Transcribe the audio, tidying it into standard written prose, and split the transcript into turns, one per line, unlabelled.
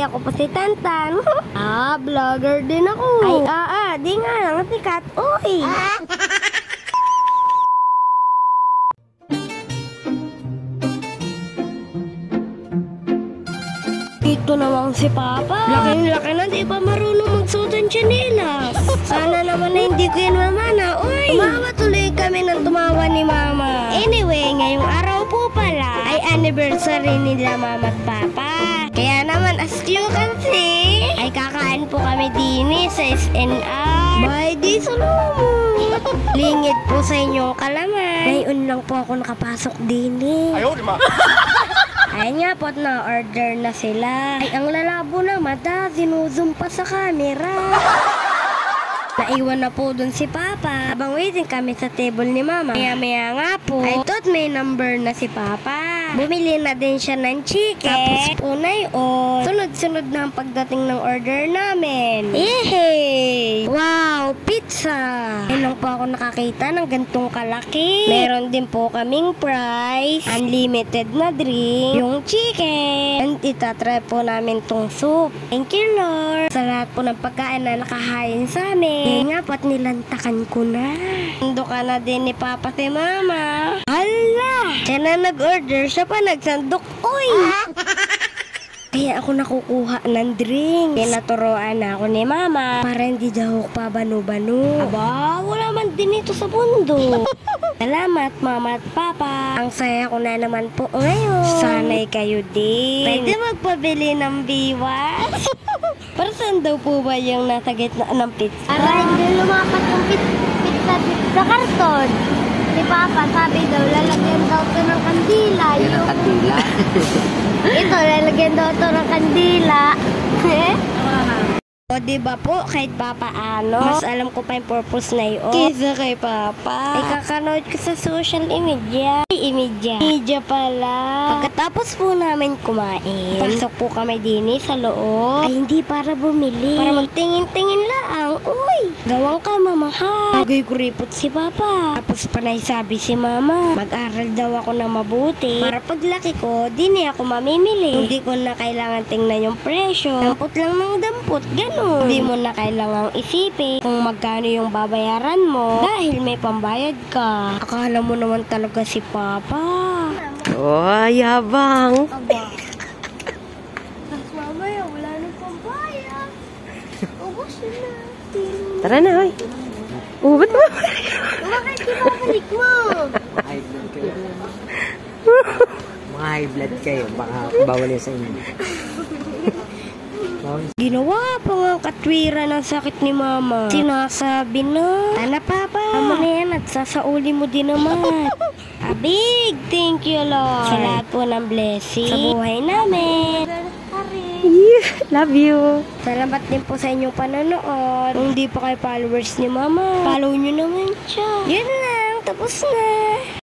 ako po si Tantan. Vlogger din ako. Ay, di nga lang, sikat. Uy! Ito naman si Papa. Laking-laki na, di ba marunong magsuot ng tsinelas? Sana naman na hindi ko yan mamana. Uy! Tumawa tuloy kami ng tumawa ni Mama. Anyway, ngayong araw po pala ay anniversary nila Mama at Papa. Kaya naman, as you can see, ay kakain po kami din sa SNR. Bye, di salamu. Lingid po sa inyong kalaman. Ngayon lang po ako nakapasok din
Ayaw, di ma.
Ayun nga po, na-order na sila. Ay, ang lalabo na mata, sinuzoom pa sa camera. Naiwan na po dun si Papa. Habang waiting kami sa table ni Mama. Maya-maya nga po, I thought may number na si Papa. Bumili na din siya ng chicken. Tapos po na yun, sunod-sunod na ang pagdating ng order namin. Yehey! Wow, pizza! Ngayon lang po ako nakakita ng gantong kalaki. Meron din po kaming fries, unlimited na drink, yung chicken, and itatry po namin tong soup. Thank you, Lord, sa lahat po ng pagkain na nakahain sa amin. Kaya nga po't nilantakan ko na. Nando ka na din ni Papa si Mama. Hala! Siya na nag-order, siya pa nagsandok. Uy! Kaya ako nakukuha ng drink. Kaya naturoan na ako ni Mama para hindi daw ako pabano-bano. Aba, wala man din ito sa mundo. Salamat, Mama at Papa. Ang saya ko na naman po ngayon. Sana'y kayo din. Pwede magpabili ng biwas? Para saan daw po ba yung nasa gitna ng pizza? Para hindi lumapat yung pizza sa karton. Si Papa sabi daw, lalagyan daw ito ng kandila.
Yan ang kandila.
Ito, lalagyan daw ito ng kandila. O diba po, kahit papaano, mas alam ko pa yung purpose na yun. Kisa kay Papa. Ikakanood ko sa social media. Media pala. Pagkatapos po namin kumain, pasok po kami din sa loob. Ay, hindi para bumili. Para magtingin-tingin lang. Uy, gawang ka, Mama, ha? Bagay ko ripot si Papa. Tapos panay sabi si Mama, mag-aral daw ako na mabuti. Para paglaki ko, di na ako mamimili. Hindi ko na kailangan tingnan yung presyo. Dampot lang ng dampot, ganun. Hindi mo na kailangang isipin kung magkano yung babayaran mo dahil may pambayad ka. Akala mo naman talaga si Papa.
Oh, yabang.
Aba. Tapos mamaya, wala nang pambayad. Ubus na.
Tara na, hoy. Ba't mo?
Bakit di babalik mo?
High blood kayo. Mga high blood kayo. Baka bawal yun sa inyo.
Ginawa pa nga katwira ng sakit ni Mama. Sinasabi na, Tana Papa, amo na yan at sasauli mo din naman. A big thank you, Lord, sa lahat po ng blessing sa buhay namin.
Love you.
Salamat din po sa inyong panonood. Kung di pa kayo followers ni Mama, follow nyo naman siya. Yun lang, tapos na.